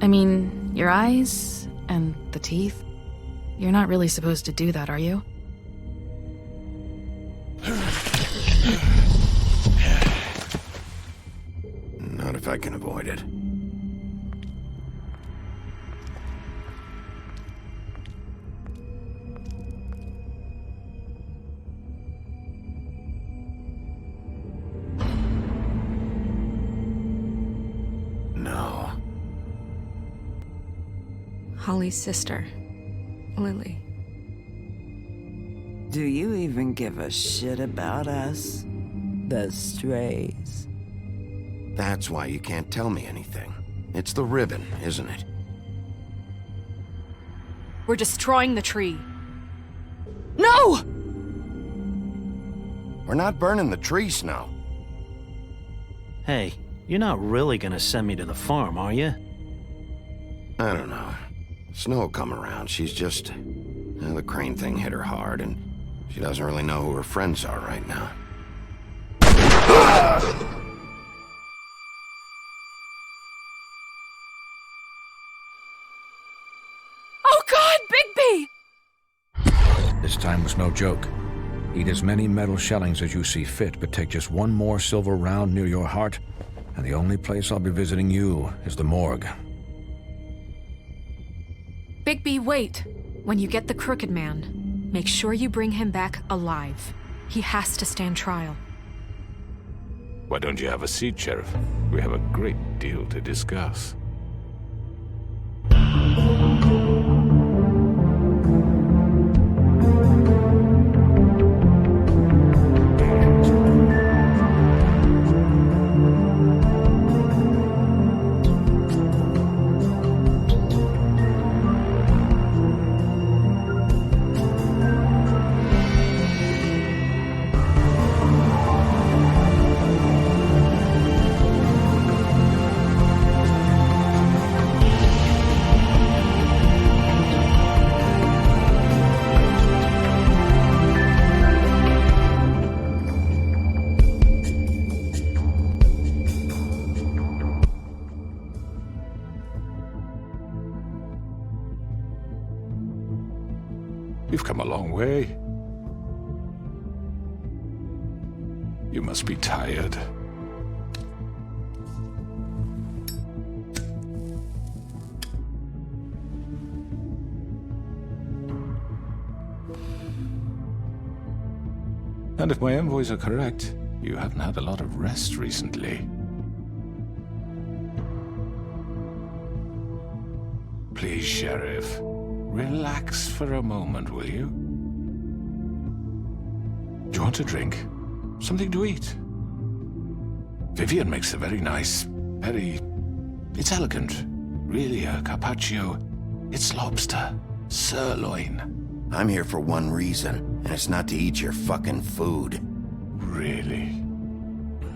I mean, your eyes and the teeth. You're not really supposed to do that, are you? Not if I can avoid it. No. Holly's sister, Lily. Do you even give a shit about us? The strays. That's why you can't tell me anything. It's the ribbon, isn't it? We're destroying the tree. No! We're not burning the tree, Snow. Hey, you're not really gonna send me to the farm, are you? I don't know. Snow will come around. She's just... the crane thing hit her hard, and she doesn't really know who her friends are right now. Oh God, Bigby! This time was no joke. Eat as many metal shellings as you see fit, but take just one more silver round near your heart, and the only place I'll be visiting you is the morgue. Bigby, wait. When you get the Crooked Man, make sure you bring him back alive. He has to stand trial. Why don't you have a seat, Sheriff? We have a great deal to discuss. You've come a long way. You must be tired. And if my envoys are correct, you haven't had a lot of rest recently. Please, Sheriff. Relax for a moment, will you? Do you want a drink? Something to eat? Vivian makes a very nice, it's elegant. Really a carpaccio. It's lobster. Sirloin. I'm here for one reason, and it's not to eat your fucking food. Really?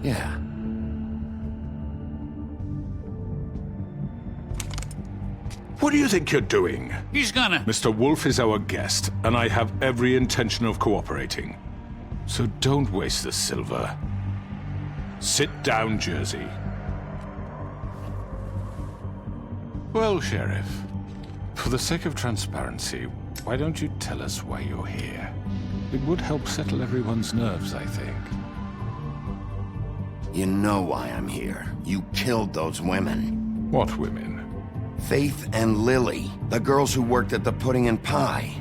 Yeah. What do you think you're doing? He's gonna... Mr. Wolf is our guest, and I have every intention of cooperating. So don't waste the silver. Sit down, Jersey. Well, Sheriff, for the sake of transparency, why don't you tell us why you're here? It would help settle everyone's nerves, I think. You know why I'm here. You killed those women. What women? Faith and Lily, the girls who worked at the Pudding and Pie.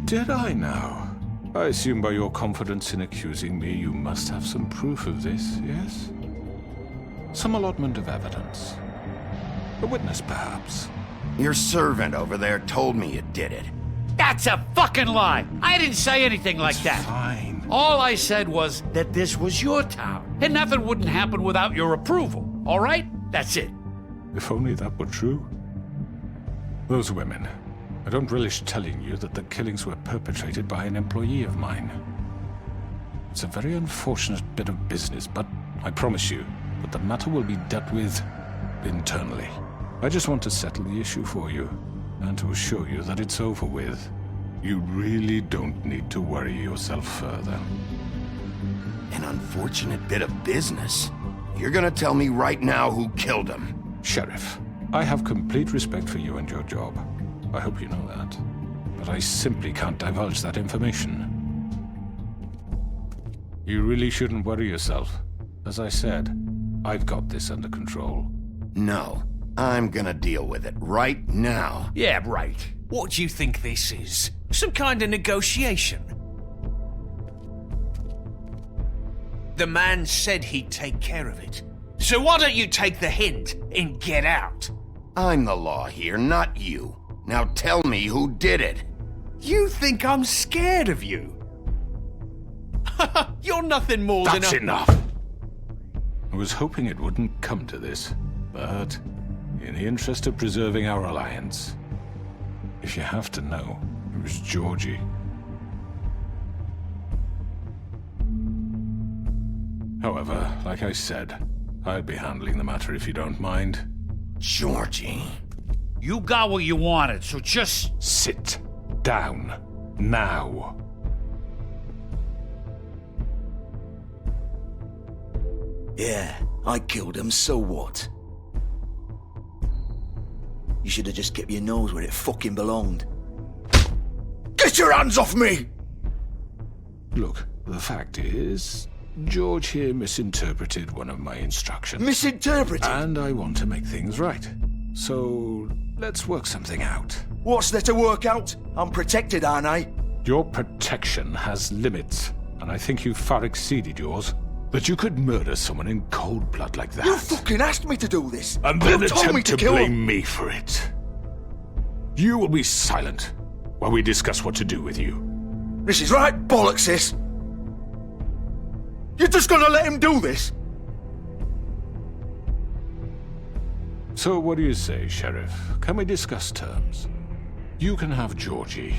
Did I now? I assume by your confidence in accusing me, you must have some proof of this, yes? Some allotment of evidence. A witness, perhaps. Your servant over there told me you did it. That's a fucking lie! I didn't say anything like that. Fine. All I said was that this was your town, and nothing wouldn't happen without your approval, all right? That's it. If only that were true. Those women. I don't relish telling you that the killings were perpetrated by an employee of mine. It's a very unfortunate bit of business, but I promise you that the matter will be dealt with internally. I just want to settle the issue for you, and to assure you that it's over with. You really don't need to worry yourself further. An unfortunate bit of business? You're gonna tell me right now who killed him? Sheriff, I have complete respect for you and your job. I hope you know that. But I simply can't divulge that information. You really shouldn't worry yourself. As I said, I've got this under control. No, I'm gonna deal with it right now. Yeah, right. What do you think this is? Some kind of negotiation? The man said he'd take care of it. So why don't you take the hint and get out? I'm the law here, not you. Now tell me who did it. You think I'm scared of you? You're nothing more than That's a... enough! I was hoping it wouldn't come to this, but in the interest of preserving our alliance, if you have to know, it was Georgie. However, like I said, I'd be handling the matter if you don't mind. Georgie. You got what you wanted, so just... Sit down. Now. Yeah, I killed him, so what? You should have just kept your nose where it fucking belonged. Get your hands off me! Look, the fact is, George here misinterpreted one of my instructions. Misinterpreted? And I want to make things right. So, let's work something out. What's there to work out? I'm protected, aren't I? Your protection has limits, and I think you've far exceeded yours. That you could murder someone in cold blood like that. You fucking asked me to do this! And then you told me attempt to kill blame him. me for it. You will be silent while we discuss what to do with you. This is right bollocks, sis. You're just gonna let him do this? So what do you say, Sheriff? Can we discuss terms? You can have Georgie.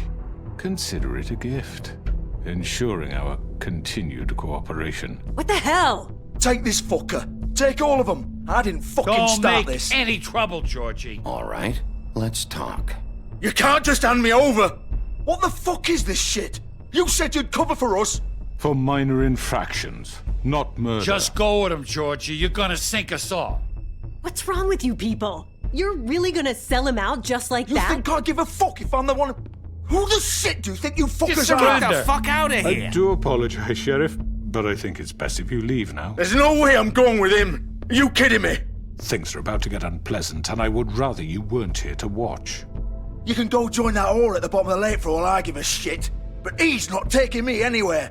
Consider it a gift, ensuring our continued cooperation. What the hell? Take this fucker. Take all of them. I didn't fucking Don't start make this. any trouble, Georgie. All right, let's talk. You can't just hand me over. What the fuck is this shit? You said you'd cover for us. For minor infractions, not murder. Just go with him, Georgie. You're gonna sink us all. What's wrong with you people? You're really gonna sell him out just like You that? think I give a fuck if I'm the one? Who the shit do you think you fuckers are? Get the fuck out of here! I do apologize, Sheriff, but I think it's best if you leave now. There's no way I'm going with him. Are you kidding me? Things are about to get unpleasant, and I would rather you weren't here to watch. You can go join that whore at the bottom of the lake for all I give a shit. But he's not taking me anywhere.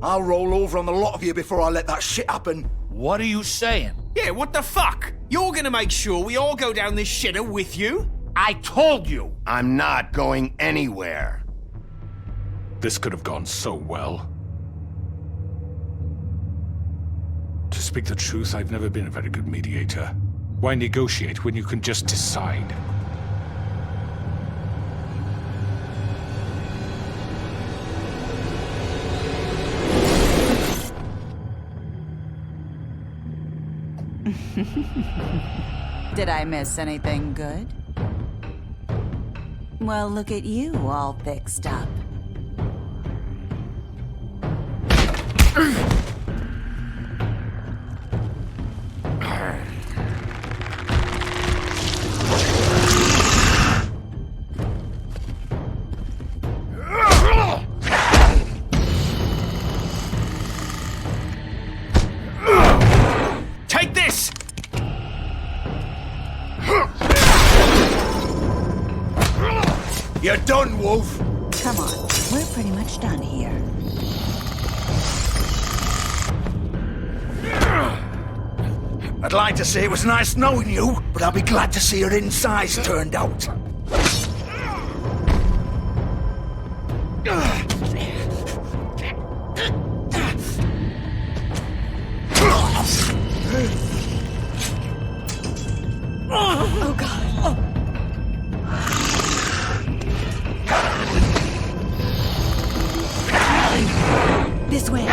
I'll roll over on the lot of you before I let that shit happen. What are you saying? Yeah, what the fuck? You're gonna make sure we all go down this shitter with you? I told you. I'm not going anywhere. This could have gone so well. To speak the truth, I've never been a very good mediator. Why negotiate when you can just decide? Did I miss anything good? Well, look at you, all fixed up. Take this! You're done, Wolf. Come on, we're pretty much done here. I'd like to say it was nice knowing you, but I'll be glad to see your insides turned out. Oh, God. This way.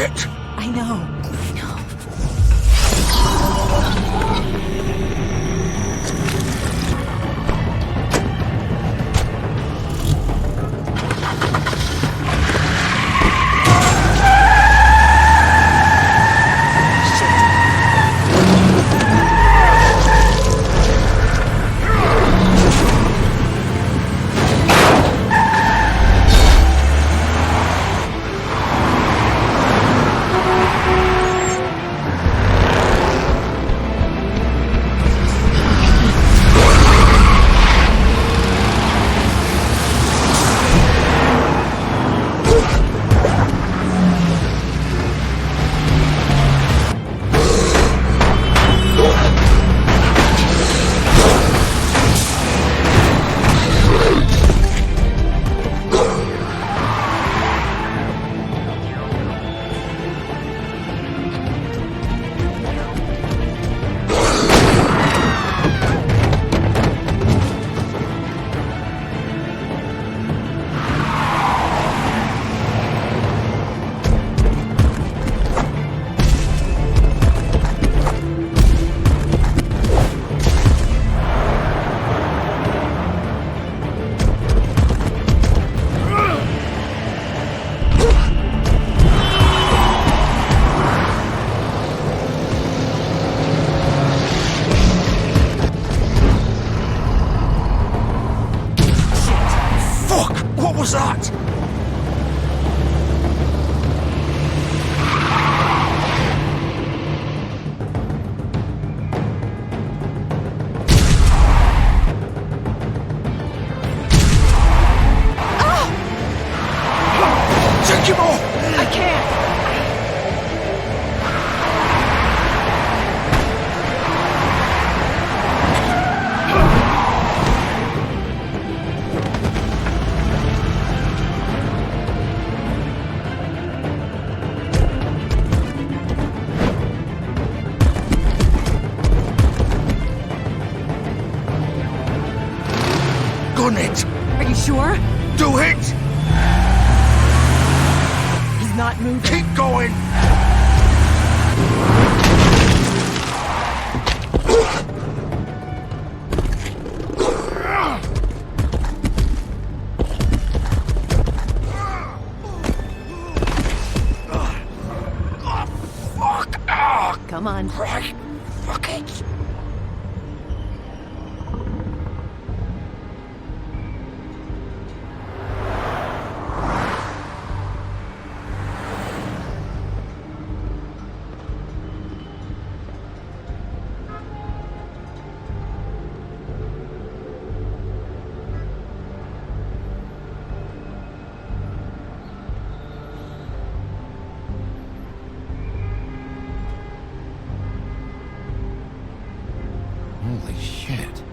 Shit! I know. What was that? Take him off! I can't! Gun it! Are you sure? Do it! He's not moving. Keep going! Fuck! Come on. Right. Fuck it! Holy shit.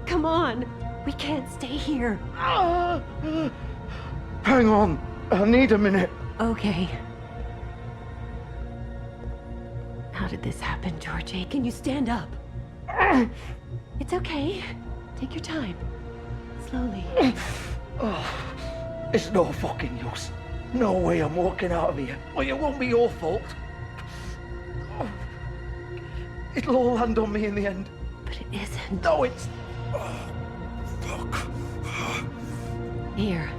Come on. We can't stay here. Hang on. I need a minute. Okay. How did this happen, Georgie? Can you stand up? It's okay. Take your time. Slowly. It's no fucking use. No way I'm walking out of here. Well, it won't be your fault. It'll all land on me in the end. But it isn't. No, it's... Oh, fuck. Here.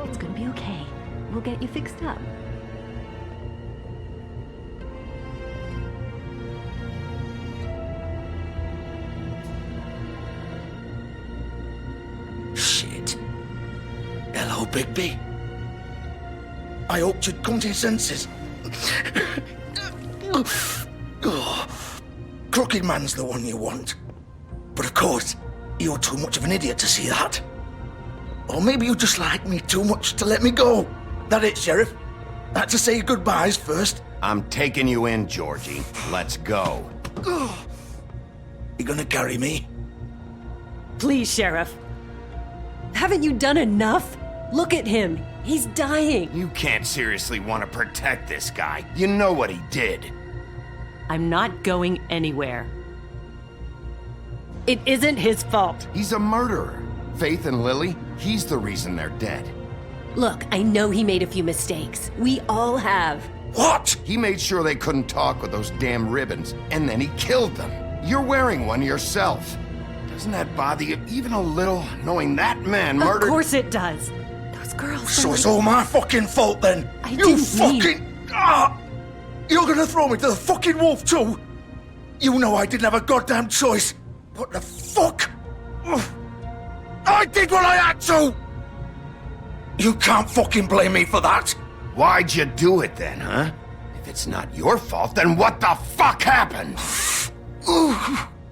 It's gonna be okay. We'll get you fixed up. Shit. Hello, Bigby. I hoped you'd come to your senses. Crooked Man's the one you want. But of course, you're too much of an idiot to see that. Or maybe you just like me too much to let me go. That it, Sheriff? I had to say goodbyes first. I'm taking you in, Georgie. Let's go. You gonna carry me? Please, Sheriff. Haven't you done enough? Look at him. He's dying. You can't seriously want to protect this guy. You know what he did. I'm not going anywhere. It isn't his fault. He's a murderer. Faith and Lily, he's the reason they're dead. Look, I know he made a few mistakes. We all have. What? He made sure they couldn't talk with those damn ribbons, and then he killed them. You're wearing one yourself. Doesn't that bother you even a little, knowing that man murdered— Of course it does. Those girls— So it's all my fucking fault then? You fucking— You're gonna throw me to the fucking wolf too? You know I didn't have a goddamn choice. What the fuck? I did what I had to! You can't fucking blame me for that. Why'd you do it then, huh? If it's not your fault, then what the fuck happened?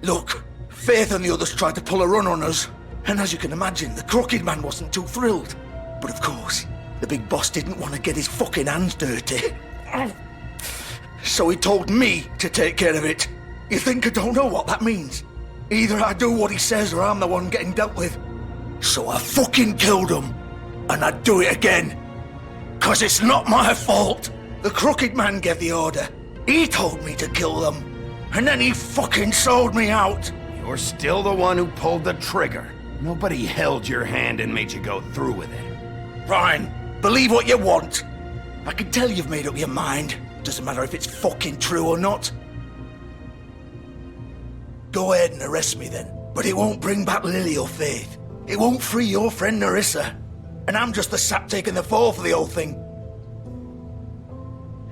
Look, Faith and the others tried to pull a run on us. And as you can imagine, the Crooked Man wasn't too thrilled. But of course, the big boss didn't want to get his fucking hands dirty. So he told me to take care of it. You think I don't know what that means? Either I do what he says or I'm the one getting dealt with. So I fucking killed him. And I'd do it again. 'Cause it's not my fault. The Crooked Man gave the order. He told me to kill them. And then he fucking sold me out. You're still the one who pulled the trigger. Nobody held your hand and made you go through with it. Fine. Believe what you want. I can tell you've made up your mind. Doesn't matter if it's fucking true or not. Go ahead and arrest me then. But it won't bring back Lily or Faith. It won't free your friend Nerissa. And I'm just the sap taking the fall for the whole thing.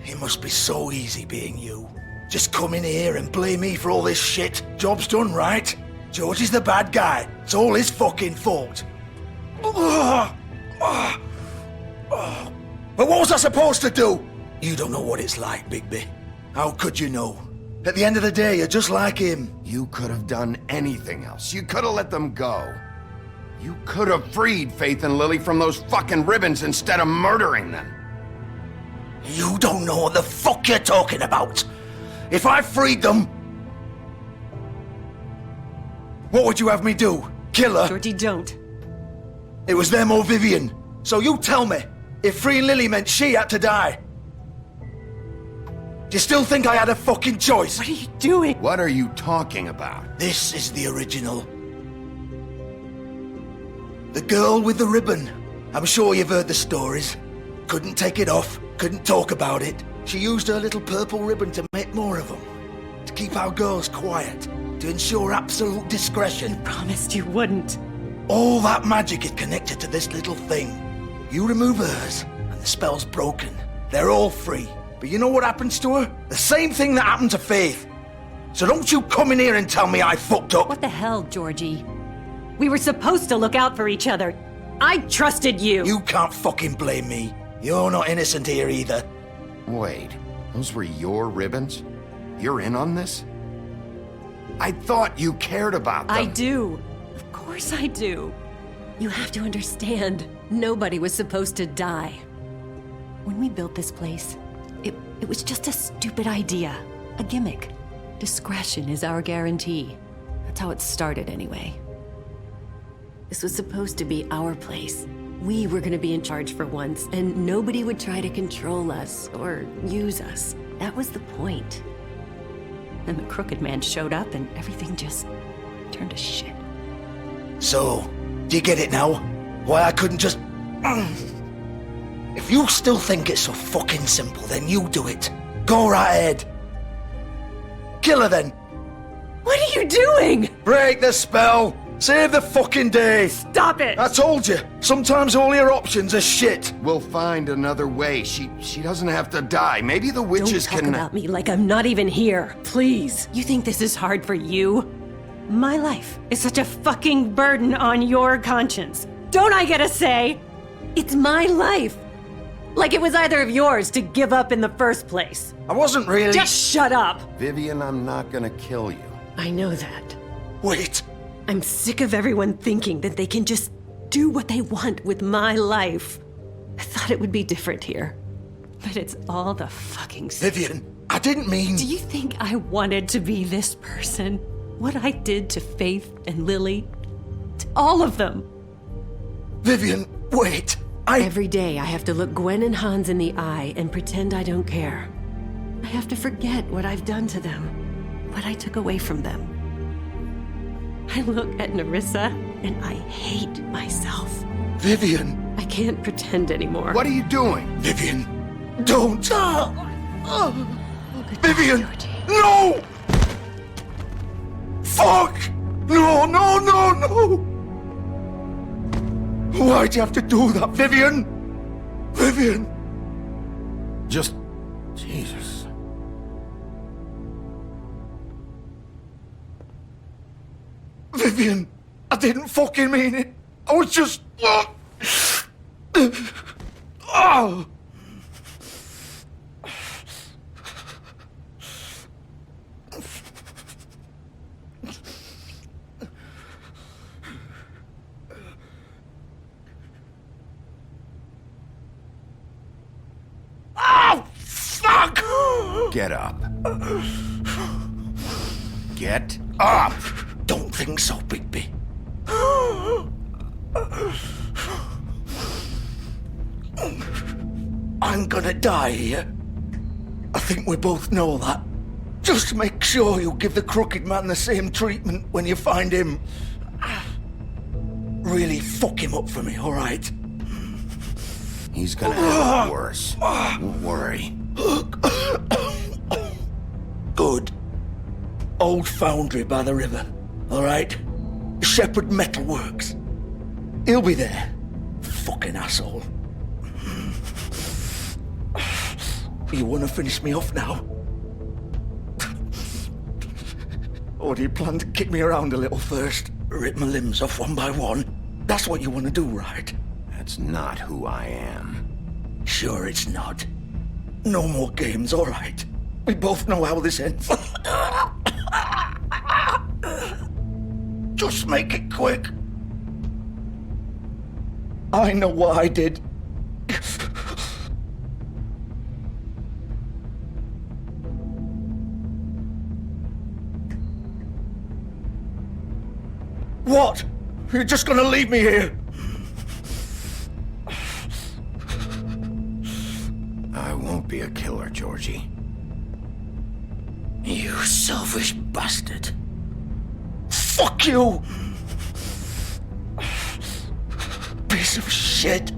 It must be so easy being you. Just come in here and blame me for all this shit. Job's done, right? George is the bad guy. It's all his fucking fault. But what was I supposed to do? You don't know what it's like, Bigby. How could you know? At the end of the day, you're just like him. You could have done anything else. You could have let them go. You could have freed Faith and Lily from those fucking ribbons instead of murdering them. You don't know what the fuck you're talking about. If I freed them, what would you have me do? Kill her? Georgie, don't. It was them or Vivian. So you tell me, if freeing Lily meant she had to die, do you still think I had a fucking choice? What are you doing? What are you talking about? This is the original. The girl with the ribbon. I'm sure you've heard the stories. Couldn't take it off, couldn't talk about it. She used her little purple ribbon to make more of them. To keep our girls quiet. To ensure absolute discretion. You promised you wouldn't. All that magic is connected to this little thing. You remove hers, and the spell's broken. They're all free. But you know what happens to her? The same thing that happened to Faith. So don't you come in here and tell me I fucked up. What the hell, Georgie? We were supposed to look out for each other. I trusted you. You can't fucking blame me. You're not innocent here either. Wait, those were your ribbons? You're in on this? I thought you cared about them. I do. Of course I do. You have to understand, nobody was supposed to die. When we built this place, it was just a stupid idea. A gimmick. Discretion is our guarantee. That's how it started anyway. This was supposed to be our place. We were gonna be in charge for once, and nobody would try to control us or use us. That was the point. Then the Crooked Man showed up and everything just turned to shit. So, do you get it now? Why I couldn't just... If you still think it's so fucking simple, then you do it. Go right ahead. Kill her then. What are you doing? Break the spell. Save the fucking day. Stop it. I told you. Sometimes all your options are shit. We'll find another way. She doesn't have to die. Maybe the witches Don't talk can... about me like I'm not even here. Please. You think this is hard for you? My life is such a fucking burden on your conscience. Don't I get a say? It's my life. Like it was either of yours to give up in the first place. I wasn't really... Just shut up. Vivian, I'm not gonna kill you. I know that. Wait. I'm sick of everyone thinking that they can just do what they want with my life. I thought it would be different here. But it's all the fucking same. Vivian, I didn't mean... Do you think I wanted to be this person? What I did to Faith and Lily? To all of them? Vivian, wait. Every day I have to look Gwen and Hans in the eye and pretend I don't care. I have to forget what I've done to them, what I took away from them. I look at Nerissa and I hate myself. Vivian. I can't pretend anymore. What are you doing? Vivian, don't. Vivian, no! Fuck! No, no, no, no! Why'd you have to do that, Vivian? Vivian! Just... Jesus. Vivian, I didn't fucking mean it. I was just... Oh! Oh, fuck! Get up. Get up! Don't think so, Bigby. I'm gonna die here. I think we both know that. Just make sure you give the crooked man the same treatment when you find him. Really fuck him up for me, all right? He's gonna have it worse. Don't worry. Good. Old foundry by the river, all right? Shepherd Metalworks. He'll be there. Fucking asshole. You want to finish me off now? Or do you plan to kick me around a little first? Rip my limbs off one by one? That's what you want to do, right? That's not who I am. Sure it's not. No more games, all right? We both know how this ends. Just make it quick. I know what I did. What? You're just gonna leave me here? I won't be a killer, Georgie. You selfish bastard. Fuck you! Piece of shit.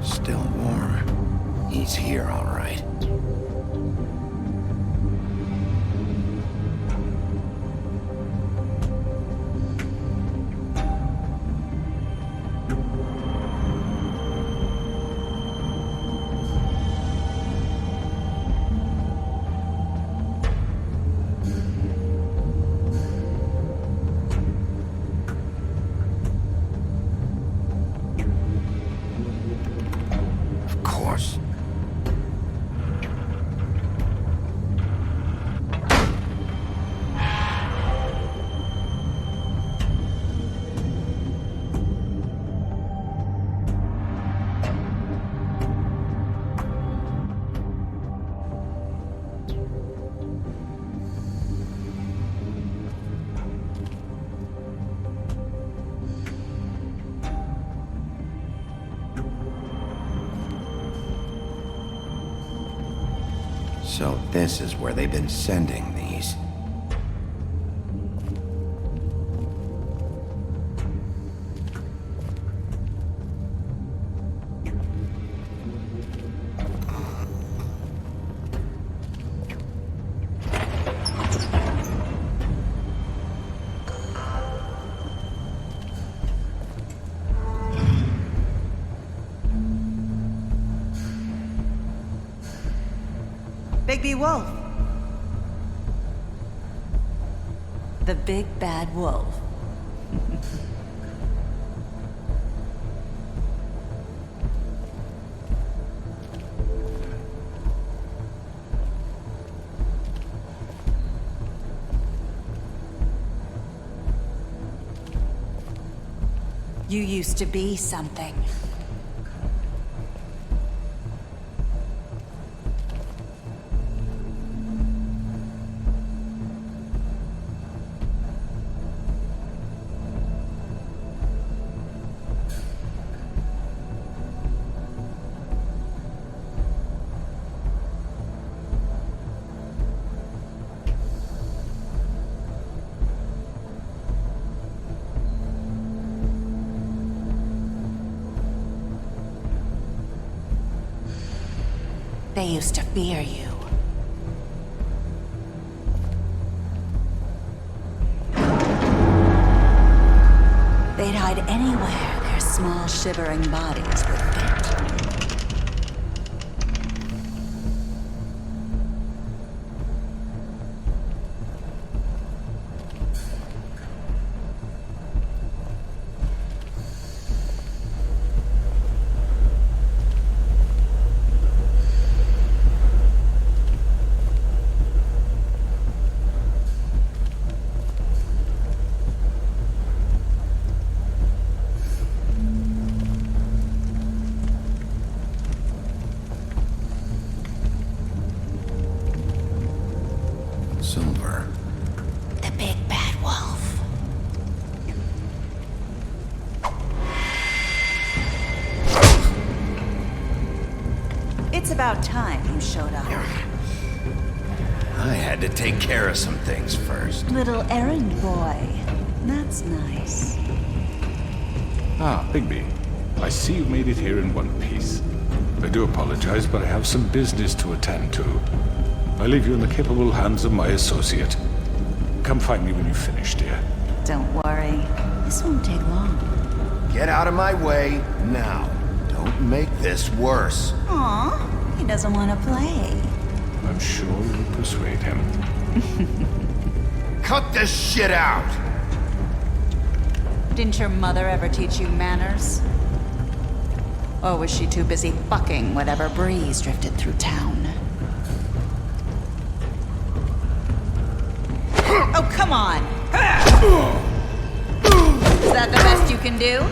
Still warm. He's here, all right. Of course. So this is where they've been sending these. Bigby Wolf. The big bad wolf. You used to be something. They used to fear you. They'd hide anywhere their small, shivering bodies would fit. Silver. The big bad wolf. It's about time you showed up. I had to take care of some things first. Little errand boy. That's nice. Ah, Bigby. I see you made it here in one piece. I do apologize, but I have some business to attend to. I leave you in the capable hands of my associate. Come find me when you finish, dear. Don't worry. This won't take long. Get out of my way now. Don't make this worse. Aw, he doesn't want to play. I'm sure you'll persuade him. Cut this shit out! Didn't your mother ever teach you manners? Or was she too busy fucking whatever breeze drifted through town? Oh, come on! Is that the best you can do?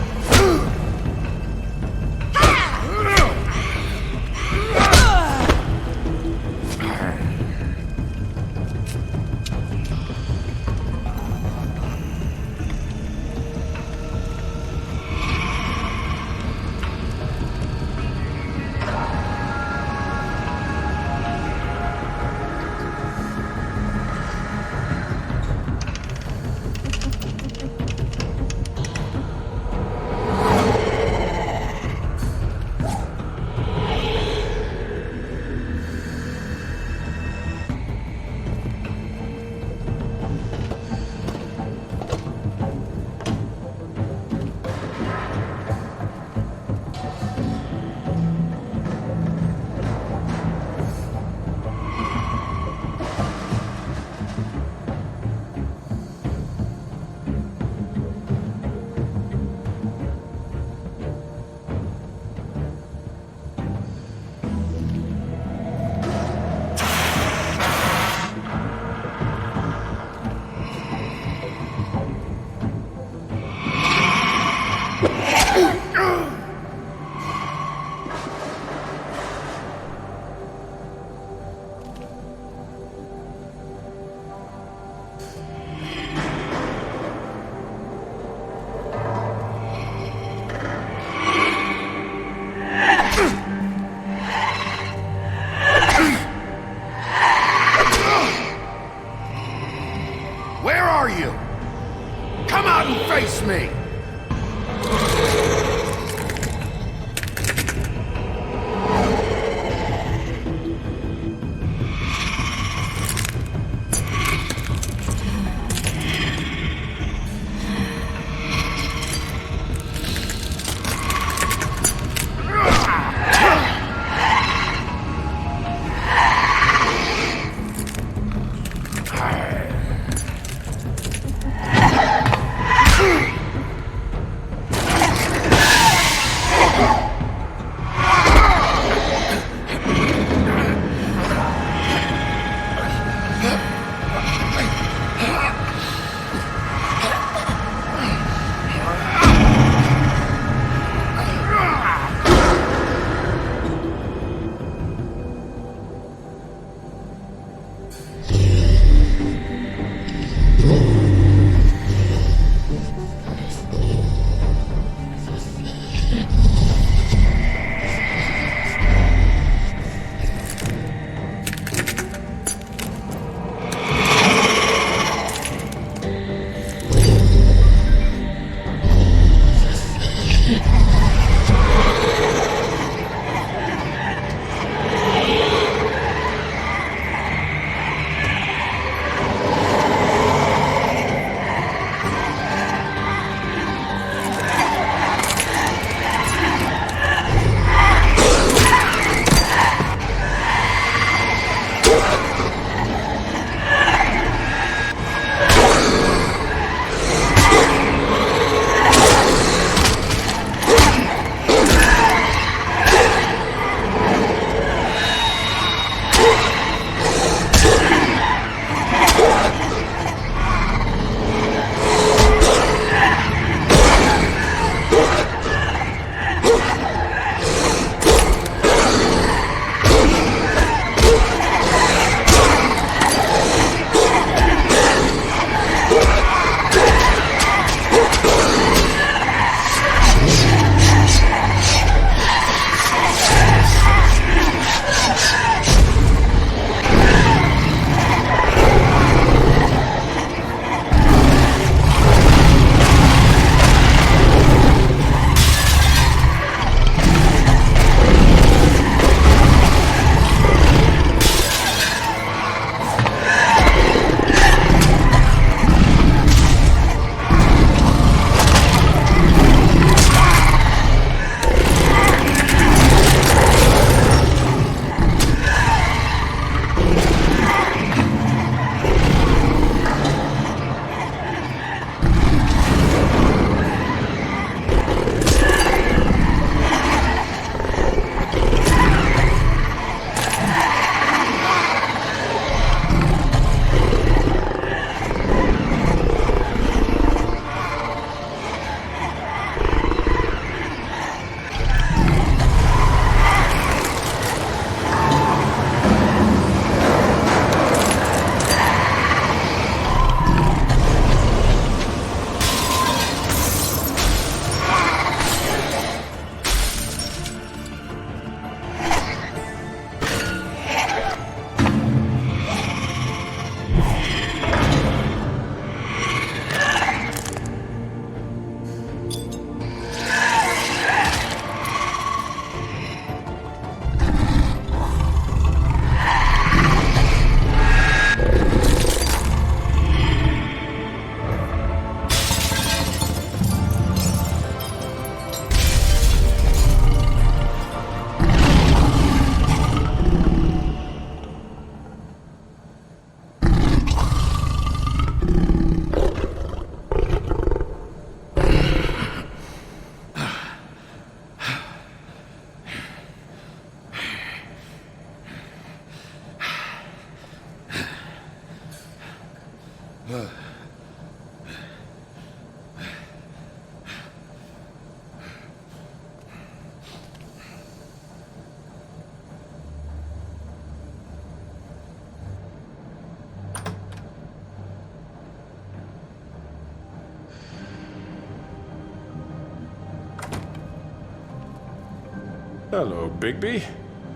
Hello, Bigby.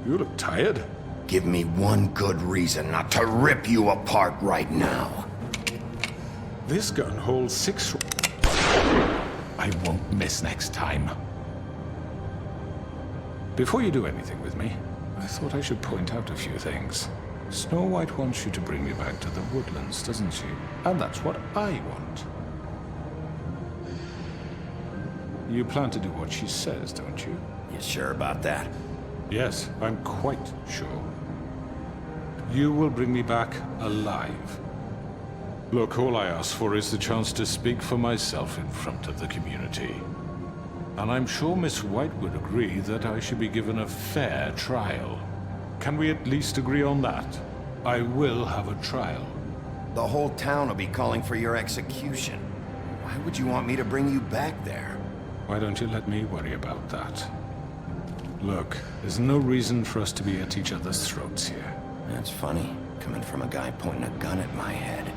You look tired. Give me one good reason not to rip you apart right now. This gun holds 6... I won't miss next time. Before you do anything with me, I thought I should point out a few things. Snow White wants you to bring me back to the woodlands, doesn't she? And that's what I want. You plan to do what she says, don't you? You sure about that? Yes, I'm quite sure. You will bring me back alive. Look, all I ask for is the chance to speak for myself in front of the community. And I'm sure Miss White would agree that I should be given a fair trial. Can we at least agree on that? I will have a trial. The whole town will be calling for your execution. Why would you want me to bring you back there? Why don't you let me worry about that? Look, there's no reason for us to be at each other's throats here. That's funny, coming from a guy pointing a gun at my head.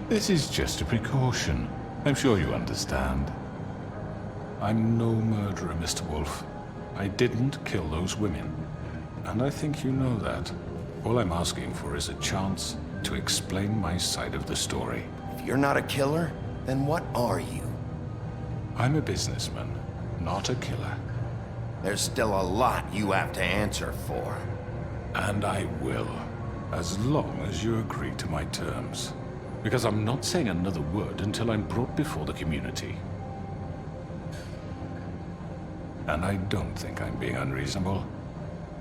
This is just a precaution. I'm sure you understand. I'm no murderer, Mr. Wolf. I didn't kill those women. And I think you know that. All I'm asking for is a chance to explain my side of the story. If you're not a killer, then what are you? I'm a businessman, not a killer. There's still a lot you have to answer for. And I will, as long as you agree to my terms. Because I'm not saying another word until I'm brought before the community. And I don't think I'm being unreasonable.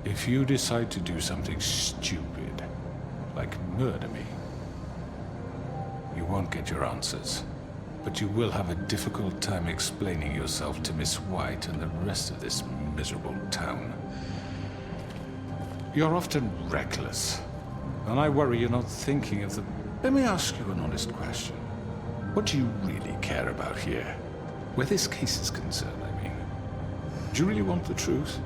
If you decide to do something stupid, like murder me, you won't get your answers. But you will have a difficult time explaining yourself to Miss White and the rest of this miserable town. You're often reckless, and I worry you're not thinking of the... Let me ask you an honest question. What do you really care about here? Where this case is concerned, I mean. Do you really want the truth?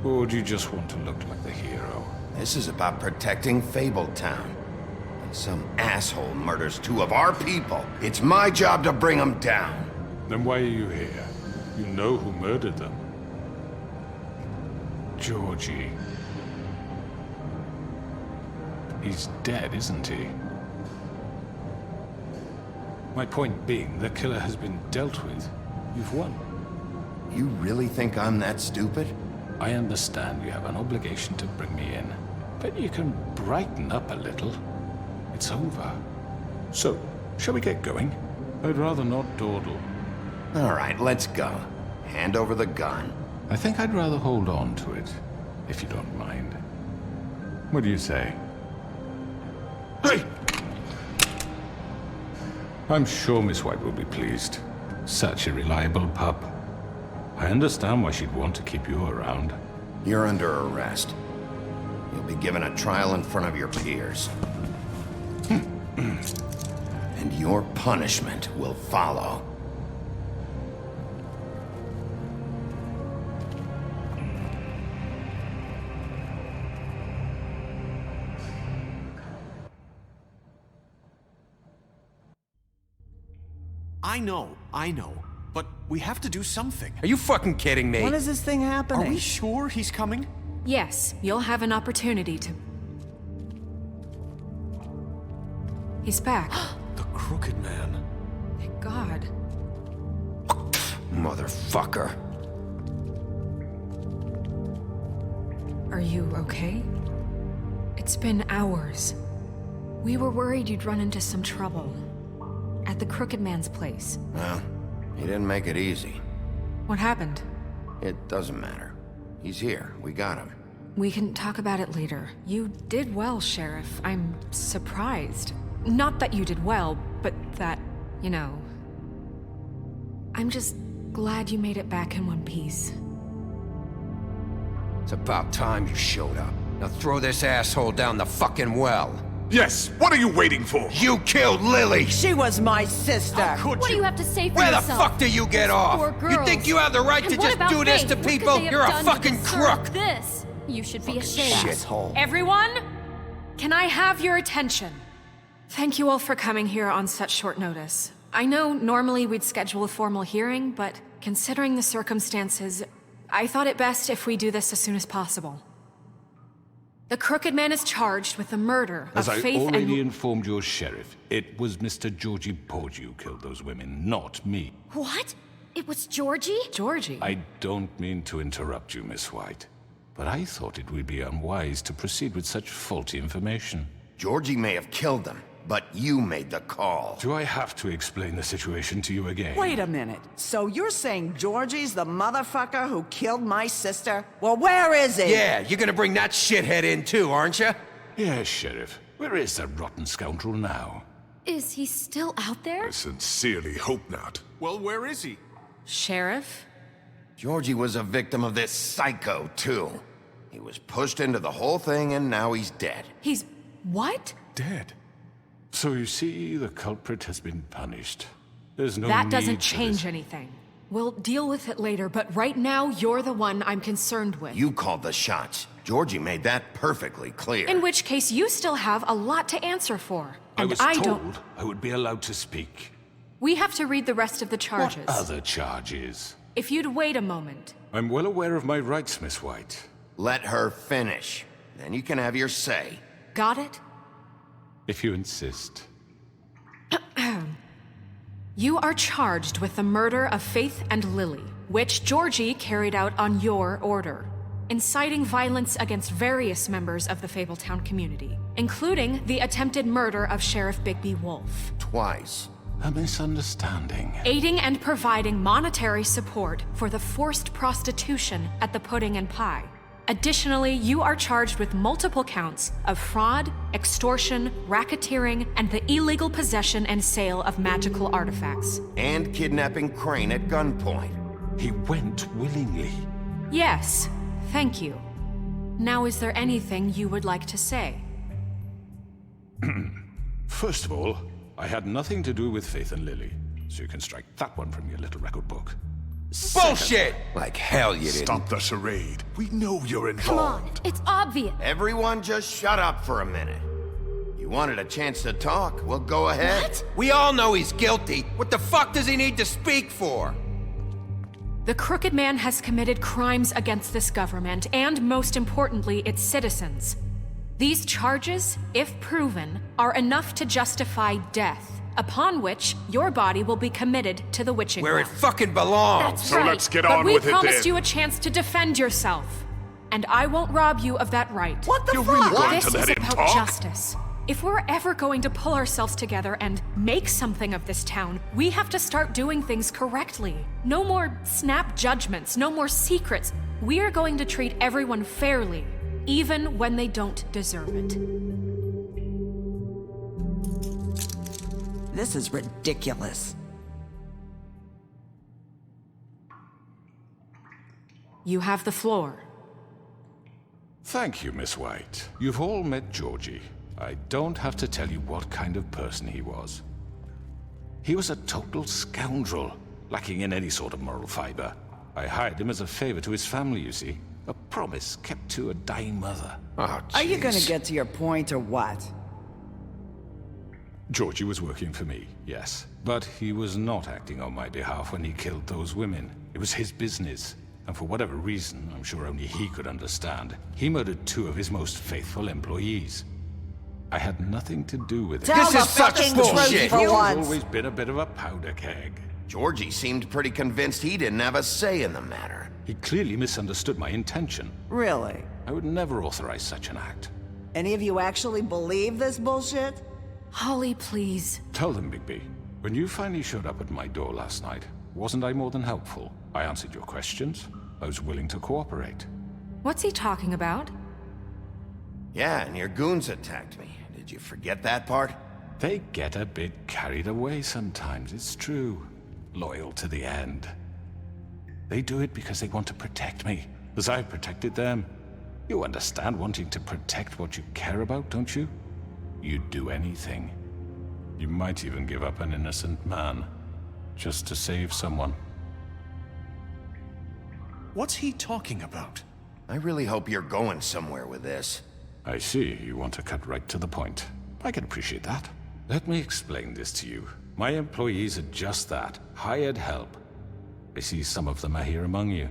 Or do you just want to look like the hero? This is about protecting Fabletown. When some asshole murders two of our people, it's my job to bring them down. Then why are you here? You know who murdered them. Georgie. He's dead, isn't he? My point being, the killer has been dealt with. You've won. You really think I'm that stupid? I understand you have an obligation to bring me in, but you can brighten up a little. It's over. So, shall we get going? I'd rather not dawdle. All right, let's go. Hand over the gun. I think I'd rather hold on to it, if you don't mind. What do you say? Hey! I'm sure Miss White will be pleased. Such a reliable pup. I understand why she'd want to keep you around. You're under arrest. You'll be given a trial in front of your peers. And your punishment will follow. I know. But we have to do something. Are you fucking kidding me? When is this thing happening? Are we sure he's coming? Yes, you'll have an opportunity to... He's back. The Crooked Man. Thank God. Motherfucker. Are you okay? It's been hours. We were worried you'd run into some trouble. At the Crooked Man's place. Well, he didn't make it easy. What happened? It doesn't matter. He's here. We got him. We can talk about it later. You did well, Sheriff. I'm surprised. Not that you did well, but that, you know... I'm just glad you made it back in one piece. It's about time you showed up. Now throw this asshole down the fucking well. Yes, what are you waiting for? You killed Lily! She was my sister. Could What do you have to say for Where yourself? the fuck do you get off? Poor You girls. think you have the right And to what just about do this Faith? to What could people? they have You're a done to fucking deserve crook! This. You should be ashamed. Shithole. Everyone, can I have your attention? Thank you all for coming here on such short notice. I know normally we'd schedule a formal hearing, but considering the circumstances, I thought it best if we do this as soon as possible. The Crooked Man is charged with the murder As of I Faith already and... informed your sheriff, it was Mr. Georgie Porgy who killed those women, not me. What? It was Georgie? Georgie? I don't mean to interrupt you, Miss White, but I thought it would be unwise to proceed with such faulty information. Georgie may have killed them, but you made the call. Do I have to explain the situation to you again? Wait a minute. So you're saying Georgie's the motherfucker who killed my sister? Well, where is he? Yeah, you're gonna bring that shithead in too, aren't you? Yes, Sheriff. Where is that rotten scoundrel now? Is he still out there? I sincerely hope not. Well, where is he? Sheriff? Georgie was a victim of this psycho, too. He was pushed into the whole thing, and now he's dead. He's... what? Dead. So you see, the culprit has been punished. There's no That need doesn't for change this. anything. We'll deal with it later, but right now, you're the one I'm concerned with. You called the shots. Georgie made that perfectly clear. In which case, you still have a lot to answer for. I And was I told don't... I would be allowed to speak. We have to read the rest of the charges. What other charges? If you'd wait a moment. I'm well aware of my rights, Miss White. Let her finish. Then you can have your say. Got it? If you insist. You are charged with the murder of Faith and Lily, which Georgie carried out on your order, inciting violence against various members of the Fabletown community, including the attempted murder of Sheriff Bigby Wolf. Twice. A misunderstanding. Aiding and providing monetary support for the forced prostitution at the Pudding and Pie. Additionally, you are charged with multiple counts of fraud, extortion, racketeering, and the illegal possession and sale of magical artifacts. And kidnapping Crane at gunpoint. He went willingly. Yes, thank you. Now, is there anything you would like to say? First of all, I had nothing to do with Faith and Lily, so you can strike that one from your little record book. Bullshit! Like hell you didn't. Stop the charade. We know you're Come on, involved. it's obvious. Everyone just shut up for a minute. You wanted a chance to talk, well, go ahead. What? We all know he's guilty. What the fuck does he need to speak for? The Crooked Man has committed crimes against this government and, most importantly, its citizens. These charges, if proven, are enough to justify death, upon which your body will be committed to the witching Where it well. fucking belongs. That's So right. let's get But on we with it promised then. you a chance to defend yourself, and I won't rob you of that right. What the You're fuck? really going This to is let him about talk? justice. If we're ever going to pull ourselves together and make something of this town, we have to start doing things correctly. No more snap judgments, no more secrets. We are going to treat everyone fairly, even when they don't deserve it. This is ridiculous. You have the floor. Thank you, Miss White. You've all met Georgie. I don't have to tell you what kind of person he was. He was a total scoundrel, lacking in any sort of moral fiber. I hired him as a favor to his family, you see. A promise kept to a dying mother. Oh, Are you gonna jeez. get to your point or what? Georgie was working for me, yes. But he was not acting on my behalf when he killed those women. It was his business. And for whatever reason, I'm sure only he could understand, he murdered 2 of his most faithful employees. I had nothing to do with it. Tell This the is such fucking bullshit. truth for He's once. always been a bit of a powder keg. Georgie seemed pretty convinced he didn't have a say in the matter. He clearly misunderstood my intention. Really? I would never authorize such an act. Any of you actually believe this bullshit? Holly, please. Tell them, Bigby. When you finally showed up at my door last night, wasn't I more than helpful? I answered your questions. I was willing to cooperate. What's he talking about? Yeah, and your goons attacked me. Did you forget that part? They get a bit carried away sometimes, it's true. Loyal to the end. They do it because they want to protect me, as I've protected them. You understand wanting to protect what you care about, don't you? you'd do anything. You might even give up an innocent man, just to save someone. What's he talking about? I really hope you're going somewhere with this. I see you want to cut right to the point. I can appreciate that. Let me explain this to you. My employees are just that, hired help. I see some of them are here among you.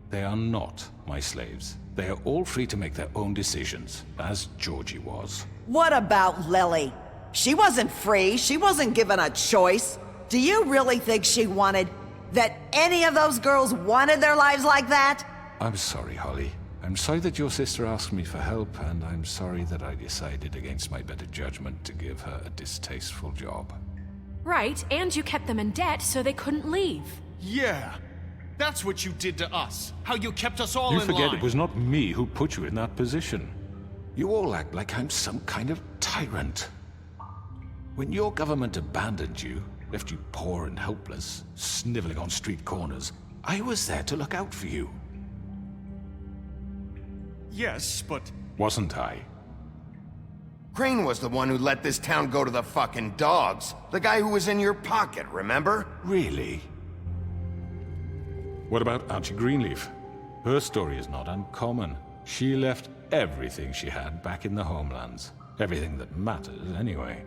They are not my slaves. They are all free to make their own decisions, as Georgie was. What about Lily? She wasn't free. She wasn't given a choice. Do you really think she wanted... that any of those girls wanted their lives like that? I'm sorry, Holly. I'm sorry that your sister asked me for help, and I'm sorry that I decided against my better judgment to give her a distasteful job. Right, and you kept them in debt so they couldn't leave. Yeah, that's what you did to us. How you kept us all You in forget line. it was not me who put you in that position. You all act like I'm some kind of tyrant. When your government abandoned you, left you poor and helpless, sniveling on street corners, I was there to look out for you. Yes, but... Wasn't I? Crane was the one who let this town go to the fucking dogs. The guy who was in your pocket, remember? Really? What about Auntie Greenleaf? Her story is not uncommon. She left everything she had back in the homelands. Everything that matters, anyway.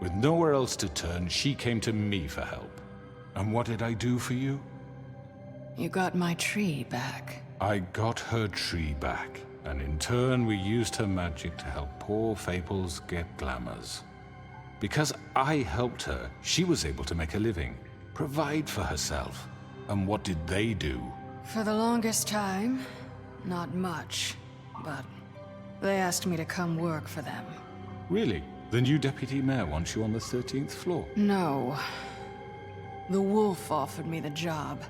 With nowhere else to turn, she came to me for help. And what did I do for you? You got my tree back. I got her tree back, and in turn we used her magic to help poor Fables get glamours. Because I helped her, she was able to make a living, provide for herself. And what did they do? For the longest time, not much. But they asked me to come work for them. Really? The new deputy mayor wants you on the 13th floor? No. The wolf offered me the job.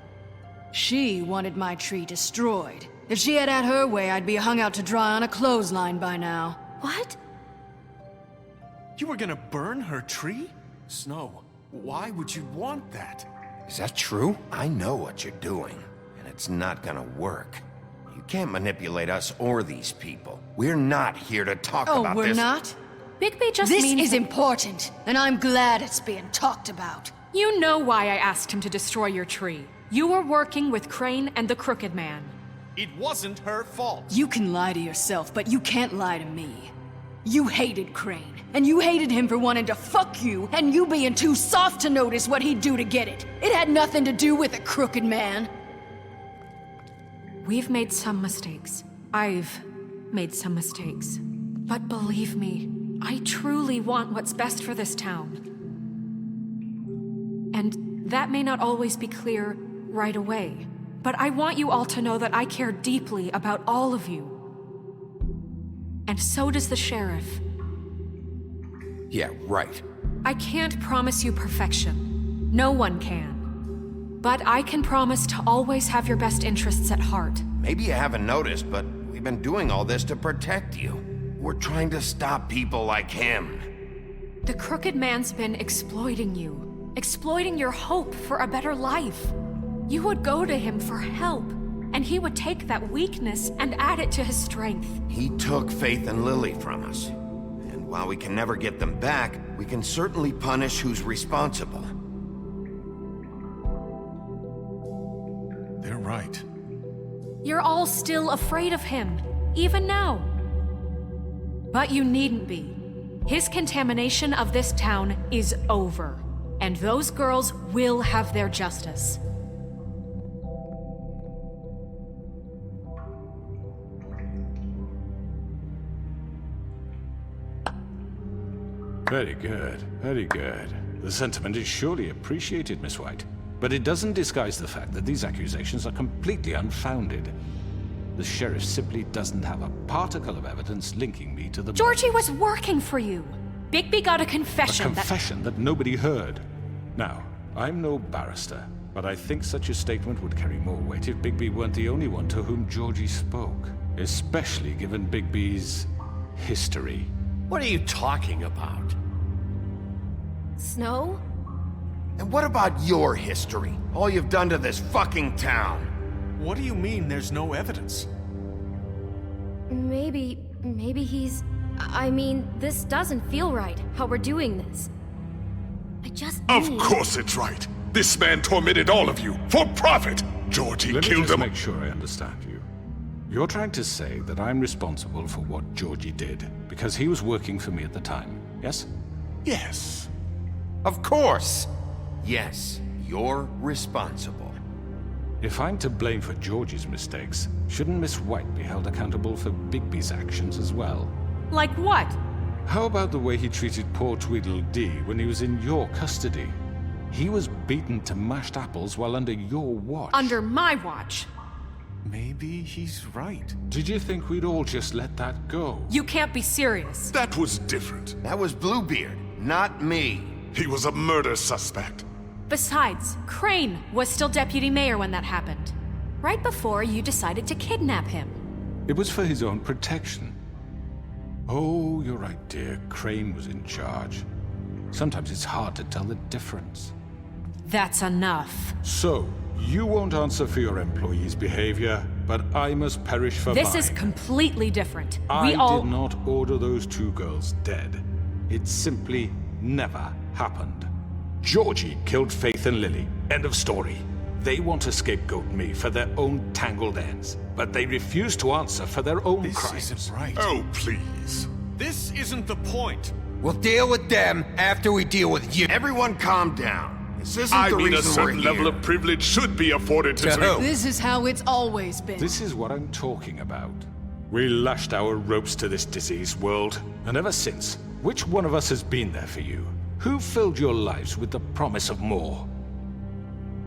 She wanted my tree destroyed. If she had her way, I'd be hung out to dry on a clothesline by now. What? You were gonna burn her tree? Snow, why would you want that? Is that true? I know what you're doing, and it's not gonna work. You can't manipulate us or these people. We're not here to talk about this. Oh, we're not? Bigby just This means is that- important, and I'm glad it's being talked about. You know why I asked him to destroy your tree. You were working with Crane and the Crooked Man. It wasn't her fault. You can lie to yourself, but you can't lie to me. You hated Crane, and you hated him for wanting to fuck you, and you being too soft to notice what he'd do to get it. It had nothing to do with the Crooked Man. We've made some mistakes. I've made some mistakes. But believe me, I truly want what's best for this town. And that may not always be clear right away, but I want you all to know that I care deeply about all of you. And so does the sheriff. Yeah, right. I can't promise you perfection. No one can. But I can promise to always have your best interests at heart. Maybe you haven't noticed, but we've been doing all this to protect you. We're trying to stop people like him. The Crooked Man's been exploiting you, exploiting your hope for a better life. You would go to him for help, and he would take that weakness and add it to his strength. He took Faith and Lily from us. And while we can never get them back, we can certainly punish who's responsible. They're right. You're all still afraid of him, even now. But you needn't be. His contamination of this town is over, and those girls will have their justice. Very good, very good. The sentiment is surely appreciated, Miss White. But it doesn't disguise the fact that these accusations are completely unfounded. The sheriff simply doesn't have a particle of evidence linking me to the... Georgie was working for you. Bigby got a confession. A confession that nobody heard. Now, I'm no barrister, but I think such a statement would carry more weight if Bigby weren't the only one to whom Georgie spoke. Especially given Bigby's history. What are you talking about? Snow? And what about your history? All you've done to this fucking town? What do you mean there's no evidence? Maybe he's... I mean, this doesn't feel right, how we're doing this. I just Of need... course it's right. This man tormented all of you for profit. Georgie Let me killed just them. make sure I understand you. You're trying to say that I'm responsible for what Georgie did because he was working for me at the time, yes? Yes. Of course. Yes, you're responsible. If I'm to blame for Georgie's mistakes, shouldn't Miss White be held accountable for Bigby's actions as well? Like what? How about the way he treated poor Tweedledee when he was in your custody? He was beaten to mashed apples while under your watch. Under my watch. Maybe he's right. Did you think we'd all just let that go? You can't be serious. That was different. That was Bluebeard, not me. He was a murder suspect. Besides, Crane was still deputy mayor when that happened. Right before you decided to kidnap him. It was for his own protection. Oh, you're right, dear. Crane was in charge. Sometimes it's hard to tell the difference. That's enough. So, you won't answer for your employees' behavior, but I must perish for This mine. is completely different. I We all... did not order those two girls dead. It simply never happened. Georgie killed Faith and Lily. End of story. They want to scapegoat me for their own tangled ends, but they refuse to answer for their own crimes. This isn't right. Oh, please. This isn't the point. We'll deal with them after we deal with you. Everyone calm down. This isn't I the mean, a reason we're certain here. level of privilege should be afforded to me. This is how it's always been. This is what I'm talking about. We lashed our ropes to this diseased world, and ever since, which one of us has been there for you? Who filled your lives with the promise of more?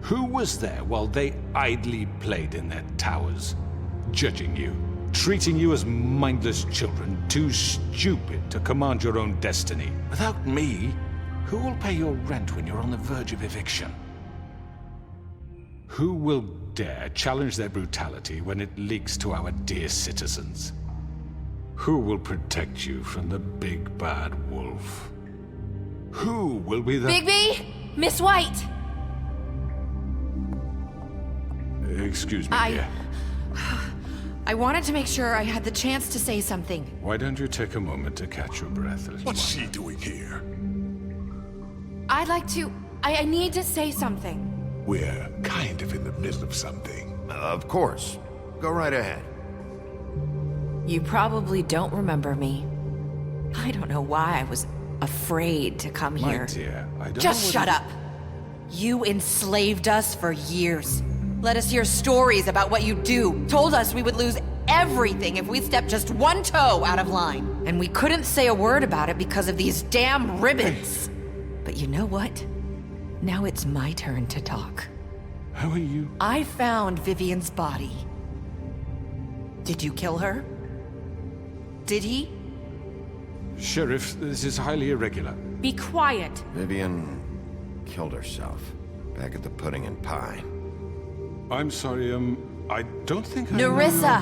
Who was there while they idly played in their towers, judging you, treating you as mindless children, too stupid to command your own destiny? Without me, who will pay your rent when you're on the verge of eviction? Who will dare challenge their brutality when it leaks to our dear citizens? Who will protect you from the big bad wolf? Who will be the... Bigby! Miss White! Excuse me, dear. I wanted to make sure I had the chance to say something. Why don't you take a moment to catch your breath a little What's while? she doing here? I'd like to... I need to say something. We're kind of in the middle of something. Of course. Go right ahead. You probably don't remember me. I don't know why I was afraid to come My here. dear, I don't Just know shut what up. You enslaved us for years. Let us hear stories about what you do. Told us we would lose everything if we stepped just one toe out of line. And we couldn't say a word about it because of these damn ribbons. But you know what? Now it's my turn to talk. How are you? I found Vivian's body. Did you kill her? Did he? Sheriff, this is highly irregular. Be quiet. Vivian killed herself back at the Pudding and Pie. I'm sorry, I don't think I... Nerissa!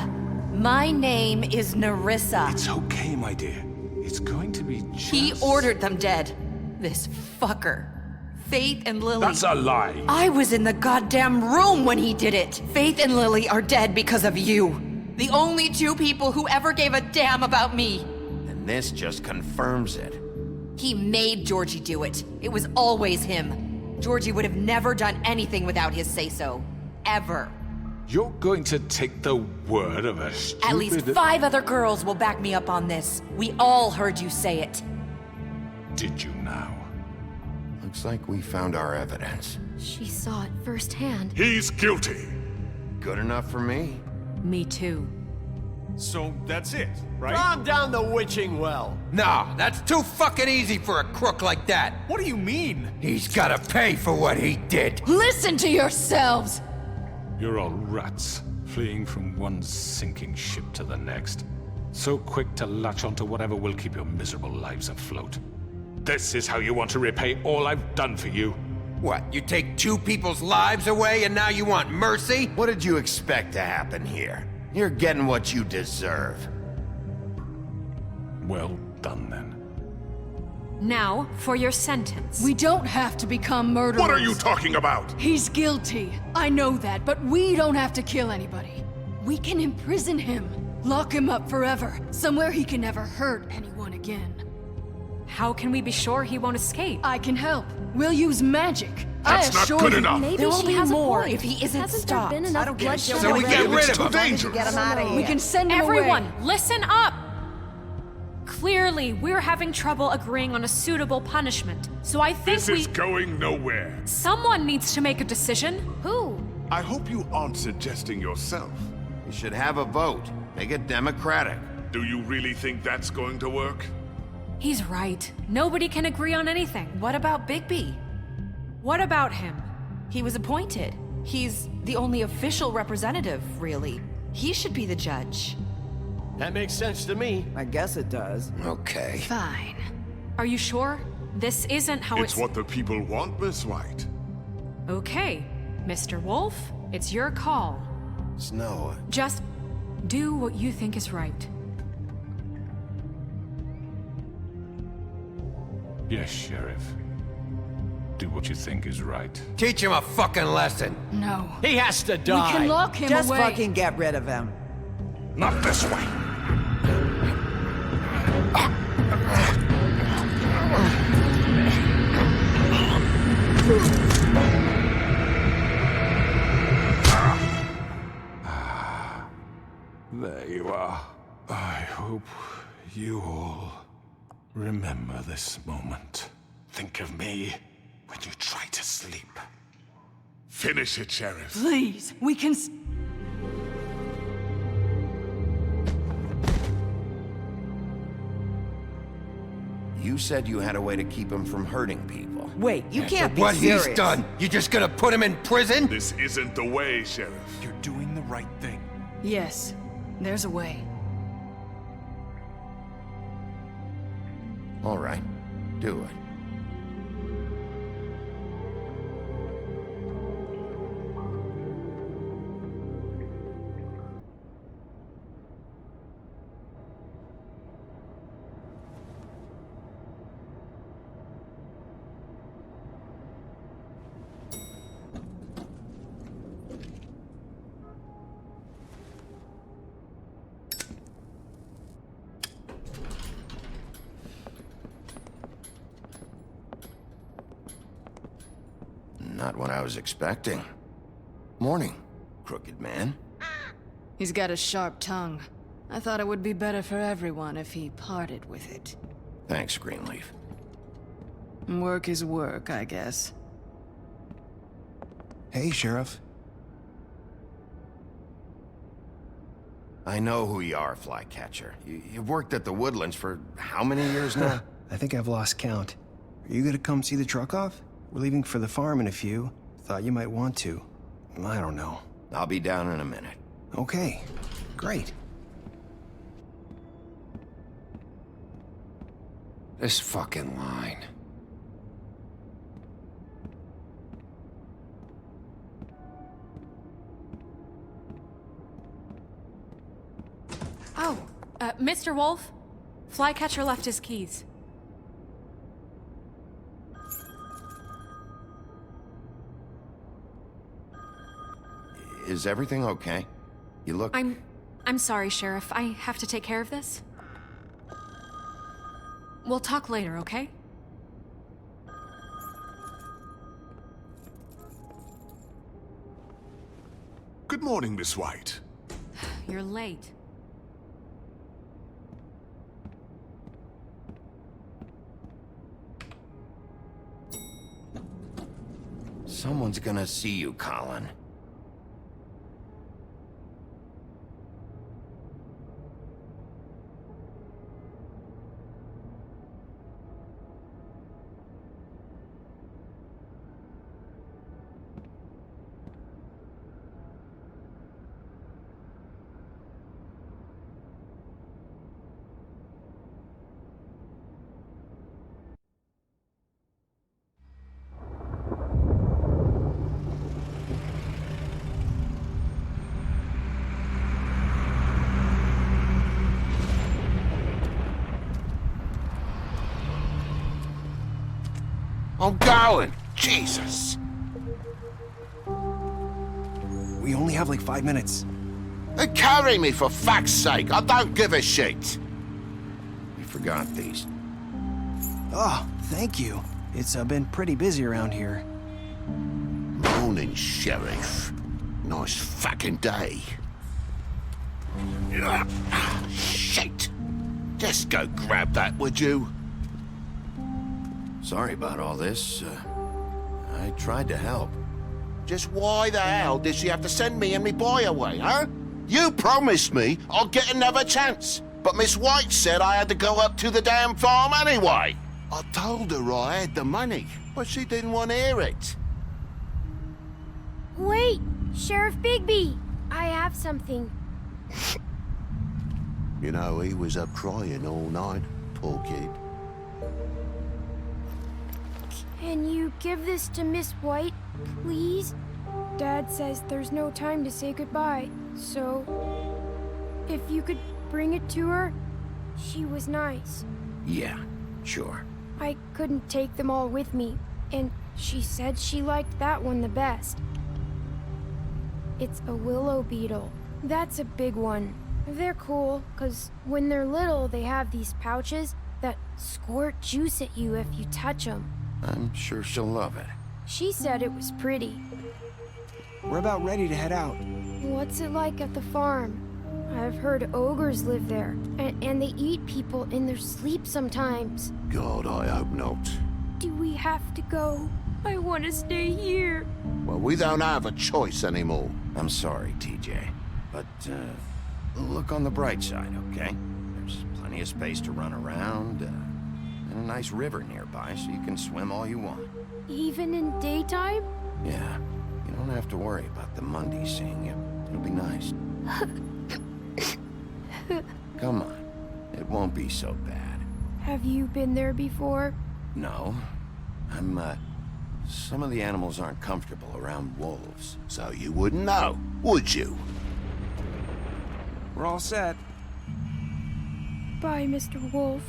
My name is Nerissa. It's okay, my dear. It's going to be just... He ordered them dead. This fucker. Faith and Lily. That's a lie. I was in the goddamn room when he did it. Faith and Lily are dead because of you. The only two people who ever gave a damn about me. And this just confirms it. He made Georgie do it. It was always him. Georgie would have never done anything without his say-so. Ever. You're going to take the word of a stupid... At least 5 other girls will back me up on this. We all heard you say it. Did you now? Looks like we found our evidence. She saw it firsthand. He's guilty. Good enough for me. Me too. So that's it, right? Calm down the witching well. No, that's too fucking easy for a crook like that. What do you mean? He's gotta pay for what he did. Listen to yourselves! You're all rats, fleeing from one sinking ship to the next. So quick to latch onto whatever will keep your miserable lives afloat. This is how you want to repay all I've done for you? What, you take 2 people's lives away and now you want mercy? What did you expect to happen here? You're getting what you deserve. Well done, then. Now, for your sentence. We don't have to become murderers. What are you talking about? He's guilty. I know that, but we don't have to kill anybody. We can imprison him. Lock him up forever, somewhere he can never hurt anyone again. How can we be sure he won't escape? I can help. We'll use magic. That's not good enough. Maybe There will she be has more a point. if he isn't Hasn't stopped. there been enough bloodshed So we already? get rid It's of too him. dangerous. Get him out of here. We can send him Everyone, away. listen up! Clearly, we're having trouble agreeing on a suitable punishment, so I think This is going nowhere. Someone needs to make a decision. Who? I hope you aren't suggesting yourself. You should have a vote. Make it democratic. Do you really think that's going to work? He's right. Nobody can agree on anything. What about Bigby? What about him? He was appointed. He's the only official representative, really. He should be the judge. That makes sense to me. I guess it does. Okay. Fine. Are you sure? This isn't how It's what the people want, Miss White. Okay, Mr. Wolf, it's your call. Snow. Just do what you think is right. Yes, Sheriff. Do what you think is right. Teach him a fucking lesson. No. He has to die. We can lock him Just away. fucking get rid of him. Not this way. There you are. I hope you all remember this moment. Think of me when you try to sleep. Finish it, Sheriff. Please, we can You said you had a way to keep him from hurting people. Wait, you can't be What serious. he's done, you just gonna put him in prison? This isn't the way, Sheriff. You're doing the right thing. Yes, there's a way. All right. Do it. Not what I was expecting. Morning, crooked man. He's got a sharp tongue. I thought it would be better for everyone if he parted with it. Thanks, Greenleaf. Work is work, I guess. Hey, Sheriff. I know who you are, Flycatcher. You've worked at the Woodlands for how many years now? I think I've lost count. Are you gonna come see the truck off? We're leaving for the farm in a few. Thought you might want to. I don't know. I'll be down in a minute. Okay, great. This fucking line. Oh, Mr. Wolf? Flycatcher left his keys. Is everything okay? You look... I'm sorry, Sheriff. I have to take care of this. We'll talk later, okay? Good morning, Miss White. You're late. Someone's gonna see you, Colin. I'm going! Jesus! We only have like 5 minutes. Carry me, for fuck's sake. I don't give a shit. We forgot these. Oh, thank you. It's been pretty busy around here. Morning, Sheriff. Nice fucking day. Shit. Just go grab that, would you? Sorry about all this. I tried to help. Just why the hell did she have to send me and me boy away, huh? You promised me I'd get another chance, but Miss White said I had to go up to the damn farm anyway. I told her I had the money, but she didn't want to hear it. Wait, Sheriff Bigby! I have something. You know, he was up crying all night, poor kid. Can you give this to Miss White, please? Dad says there's no time to say goodbye, so if you could bring it to her, she was nice. Yeah, sure. I couldn't take them all with me, and she said she liked that one the best. It's a willow beetle. That's a big one. They're cool, 'cause when they're little, they have these pouches that squirt juice at you if you touch them. I'm sure she'll love it. She said it was pretty. We're about ready to head out. What's it like at the farm? I've heard ogres live there, and they eat people in their sleep sometimes. God, I hope not. Do we have to go? I want to stay here. Well, we don't have a choice anymore. I'm sorry, TJ, but look on the bright side, okay? There's plenty of space to run around, and a nice river nearby, so you can swim all you want. Even in daytime? Yeah, you don't have to worry about the Mundies seeing you. It'll be nice. Come on, it won't be so bad. Have you been there before? No, some of the animals aren't comfortable around wolves. So you wouldn't know, would you? We're all set. Bye, Mr. Wolf.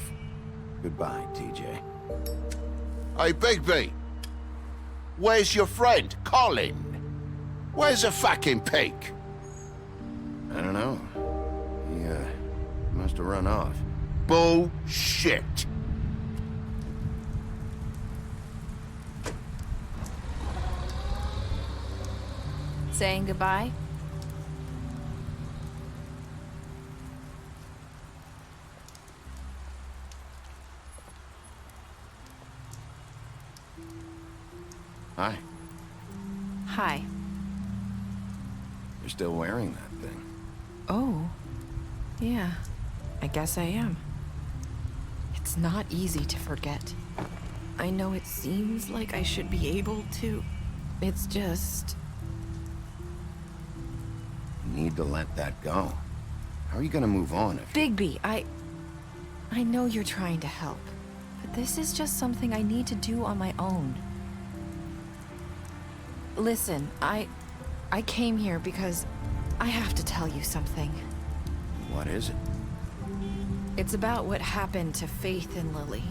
Goodbye, TJ. Hey, Bigby. Where's your friend, Colin? Where's the fucking pig? I don't know. He must have run off. Bullshit. Saying goodbye? Hi. Hi. You're still wearing that thing. Oh. Yeah. I guess I am. It's not easy to forget. I know it seems like I should be able to. It's just... You need to let that go. How are you gonna move on if... Bigby, I know you're trying to help, but this is just something I need to do on my own. Listen, I came here because I have to tell you something. What is it? It's about what happened to Faith and Lily.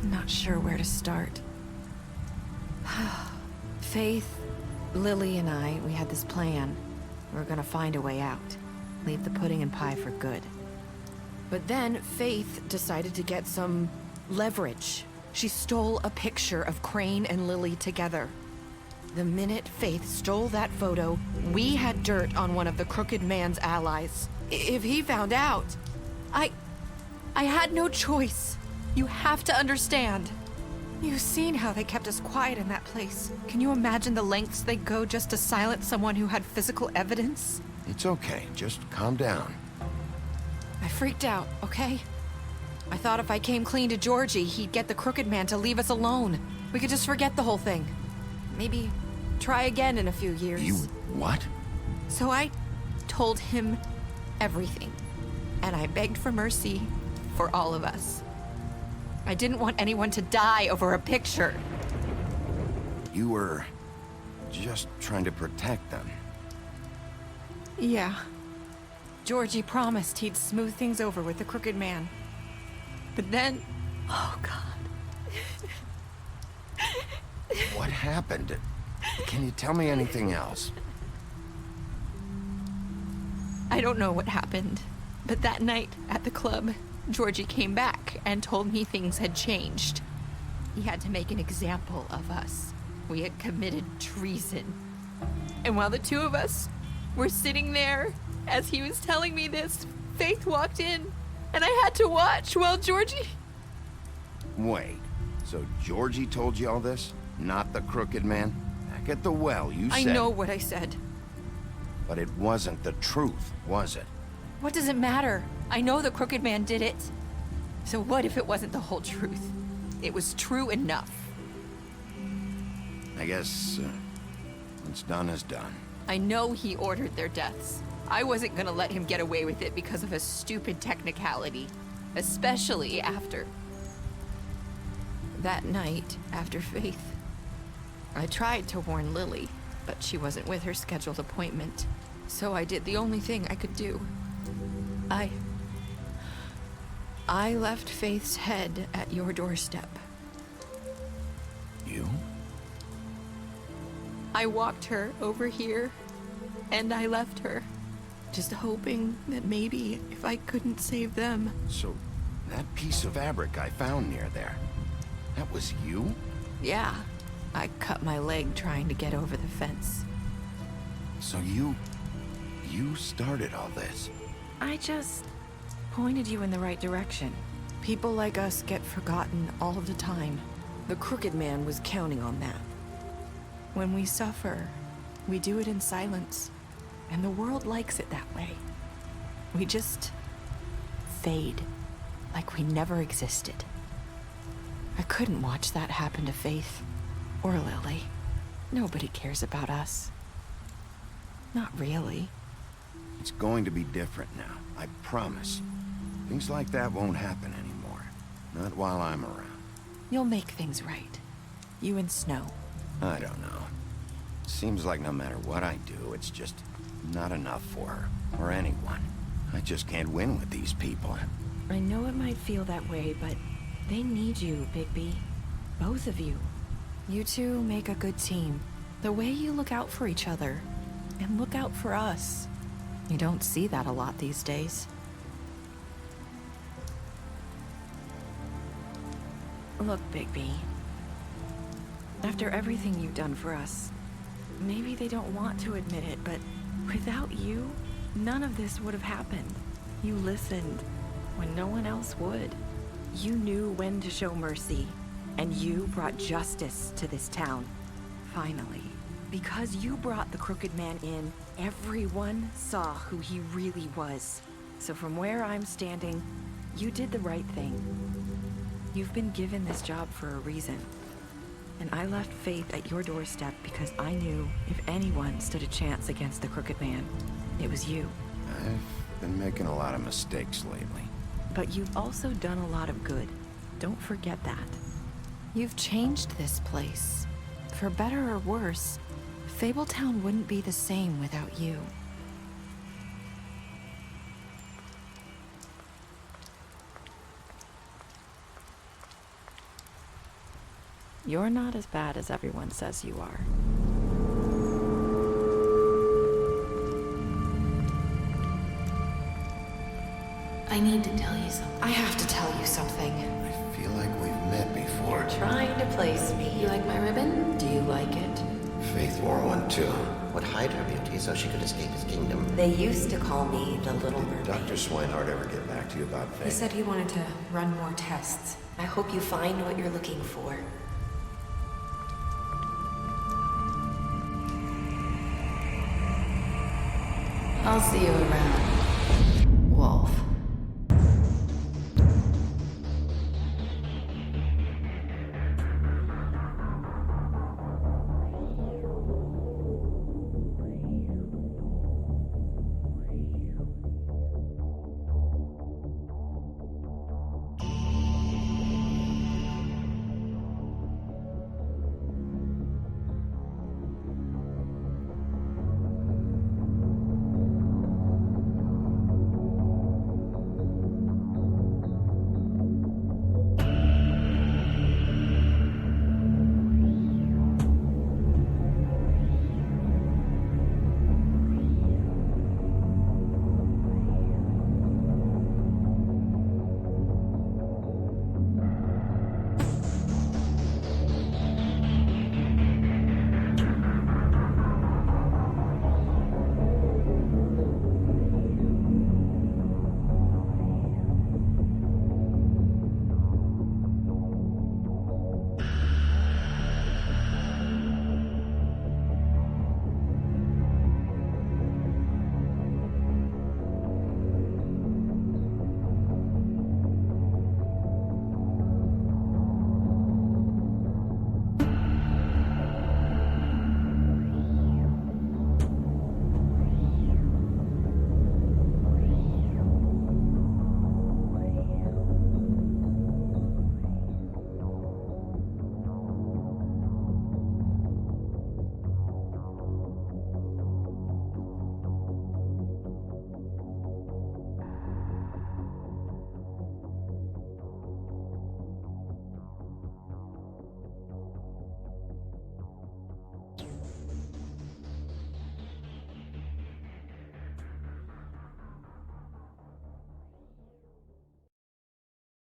I'm not sure where to start. Faith, Lily, and I, we had this plan. We were gonna find a way out. Leave the pudding and pie for good. But then Faith decided to get some leverage. She stole a picture of Crane and Lily together. The minute Faith stole that photo, we had dirt on one of the Crooked Man's allies. If he found out, I had no choice. You have to understand. You've seen how they kept us quiet in that place. Can you imagine the lengths they go just to silence someone who had physical evidence? It's okay, just calm down. I freaked out, okay? I thought if I came clean to Georgie, he'd get the Crooked Man to leave us alone. We could just forget the whole thing. Maybe try again in a few years. You what? So I told him everything. And I begged for mercy for all of us. I didn't want anyone to die over a picture. You were just trying to protect them. Yeah. Georgie promised he'd smooth things over with the Crooked Man. But then... Oh, God. What happened? Can you tell me anything else? I don't know what happened, but that night at the club, Georgie came back and told me things had changed. He had to make an example of us. We had committed treason. And while the two of us were sitting there, as he was telling me this, Faith walked in, and I had to watch while Georgie... Wait, so Georgie told you all this? Not the crooked man? Back at the well, you said... I know what I said. But it wasn't the truth, was it? What does it matter? I know the crooked man did it. So what if it wasn't the whole truth? It was true enough. I guess, what's done is done. I know he ordered their deaths. I wasn't gonna let him get away with it because of a stupid technicality. Especially after... that night, after Faith. I tried to warn Lily, but she wasn't with her scheduled appointment. So I did the only thing I could do. I left Faith's head at your doorstep. You? I walked her over here, and I left her, just hoping that maybe if I couldn't save them... So, that piece of fabric I found near there, that was you? Yeah, I cut my leg trying to get over the fence. So you started all this? I just pointed you in the right direction. People like us get forgotten all the time. The crooked man was counting on that. When we suffer, we do it in silence, and the world likes it that way. We just fade, like we never existed. I couldn't watch that happen to Faith, or Lily. Nobody cares about us. Not really. It's going to be different now, I promise. Things like that won't happen anymore. Not while I'm around. You'll make things right. You and Snow. I don't know. Seems like no matter what I do, it's just not enough for her, or anyone. I just can't win with these people. I know it might feel that way, but they need you, Bigby. Both of you. You two make a good team. The way you look out for each other, and look out for us. You don't see that a lot these days. Look, Bigby. After everything you've done for us, maybe they don't want to admit it, but without you, none of this would have happened. You listened when no one else would. You knew when to show mercy, and you brought justice to this town. Finally. Because you brought the crooked man in, everyone saw who he really was. So from where I'm standing, you did the right thing. You've been given this job for a reason. And I left Faith at your doorstep because I knew if anyone stood a chance against the crooked man, it was you. I've been making a lot of mistakes lately. But you've also done a lot of good. Don't forget that. You've changed this place. For better or worse, Fabletown wouldn't be the same without you. You're not as bad as everyone says you are. I need to tell you something. I have to tell you something. I feel like we've met before. You're trying to place me. You like my ribbon? Do you like it? Faith wore one too. Would hide her beauty so she could escape his kingdom. They used to call me the Little Mermaid. Did Dr. Swinehart ever get back to you about Faith? He said he wanted to run more tests. I hope you find what you're looking for. I'll see you around.